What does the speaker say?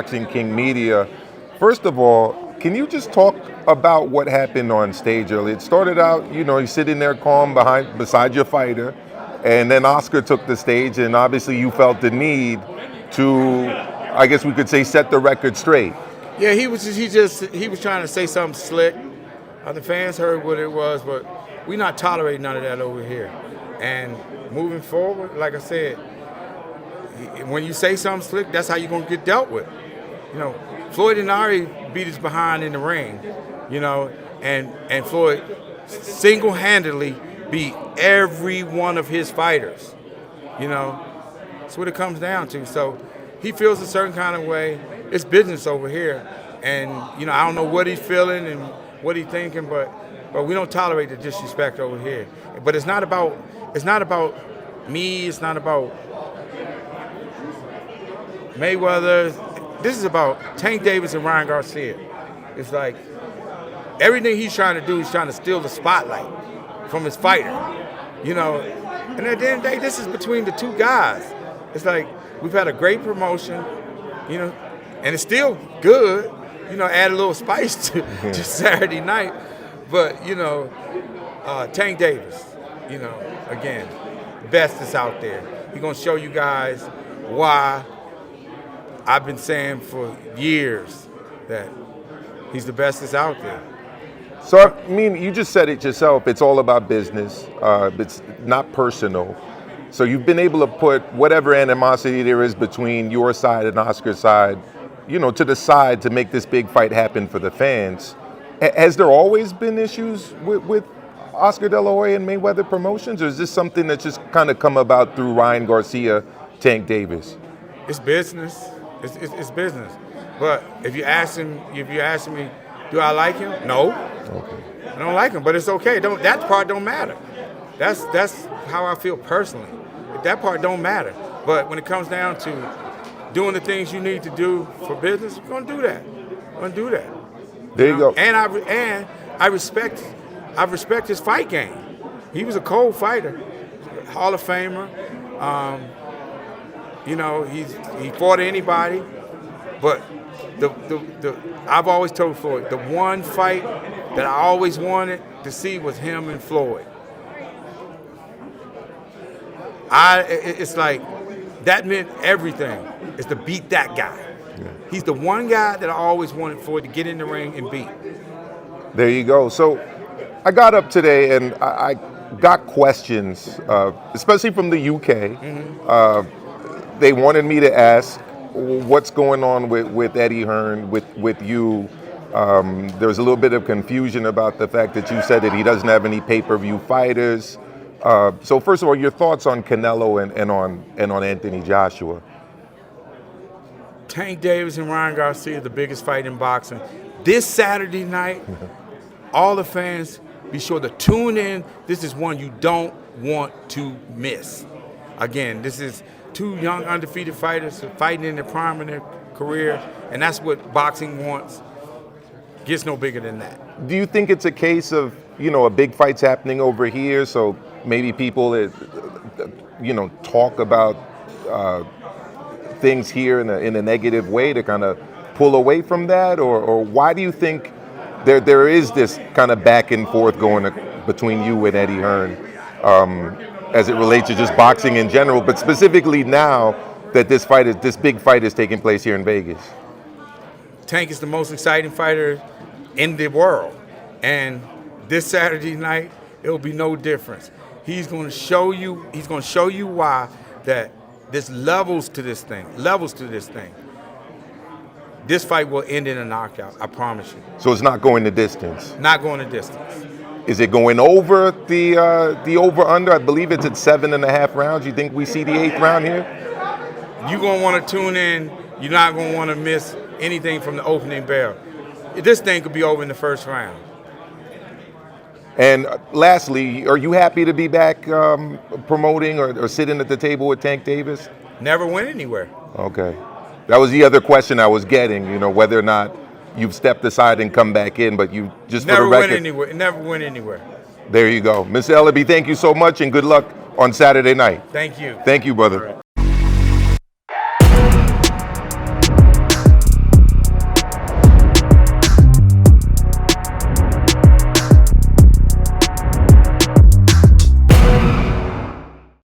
Boxing King Media. First of all, can you just talk about what happened on stage earlier? It started out, you're sitting there calm beside your fighter, and then Oscar took the stage, and obviously you felt the need to, I guess we could say, set the record straight. Yeah, he was trying to say something slick. The fans heard what it was, but we're not tolerating none of that over here. And moving forward, like I said, when you say something slick, that's how you're gonna get dealt with. Floyd and Ari beat us behind in the ring, and Floyd single-handedly beat every one of his fighters. That's what it comes down to. So he feels a certain kind of way. It's business over here, and I don't know what he's feeling and what he's thinking, but we don't tolerate the disrespect over here. But it's not about me. It's not about Mayweather. This is about Tank Davis and Ryan Garcia. It's like everything he's trying to do, he's trying to steal the spotlight from his fighter. And at the end of the day, this is between the two guys. It's like we've had a great promotion, and it's still good. Add a little spice to Saturday night. But, Tank Davis, again, best that's out there. He's going to show you guys why I've been saying for years that he's the best that's out there. So, you just said it yourself. It's all about business. It's not personal. So you've been able to put whatever animosity there is between your side and Oscar's side, to the side to make this big fight happen for the fans. Has there always been issues with Oscar De La Hoya and Mayweather Promotions, or is this something that's just kind of come about through Ryan Garcia, Tank Davis? It's business. It's business. But if you're asking me, do I like him? No. Okay. I don't like him, but it's okay. That part don't matter. That's how I feel personally. That part don't matter. But when it comes down to doing the things you need to do for business, we're gonna do that. We're gonna do that. There you go. And I respect his fight game. He was a cold fighter, Hall of Famer. He fought anybody. But I've always told Floyd, the one fight that I always wanted to see was him and Floyd. It's like that meant everything, is to beat that guy. Yeah. He's the one guy that I always wanted Floyd to get in the ring and beat. There you go. So I got up today and I got questions, especially from the UK. Mm-hmm. They wanted me to ask what's going on with Eddie Hearn, with you. There's a little bit of confusion about the fact that you said that he doesn't have any pay-per-view fighters. So first of all, your thoughts on CANELO and on Anthony Joshua? Tank Davis and Ryan Garcia, the biggest fight in boxing. This Saturday night, all the fans, be sure to tune in. This is one you don't want to miss. Again, this is two young undefeated fighters fighting in the prime of their career, and that's what boxing wants. Gets no bigger than that. Do you think it's a case of, a big fight's happening over here, so maybe people, talk about things here in a negative way to kind of pull away from that, or why do you think there is this kind of back and forth going between you and Eddie Hearn as it relates to just boxing in general, but specifically now that this big fight is taking place here in Vegas? Tank is the most exciting fighter in the world, and this Saturday night it'll be no difference. He's going to show you why that there's levels to this thing. This fight will end in a knockout, I promise you. So it's not going the distance? Not going the distance. Is it going over the over-under? I believe it's at 7.5 rounds. You think we see the 8th round here? You're going to want to tune in. You're not going to want to miss anything from the opening bell. This thing could be over in the first round. And lastly, are you happy to be back promoting or sitting at the table with Tank Davis? Never went anywhere. Okay. That was the other question I was getting, whether or not you've stepped aside and come back in, but you just never for the record. Never went anywhere. There you go. Mr. Ellerbe, thank you so much and good luck on Saturday night. Thank you. Thank you, brother.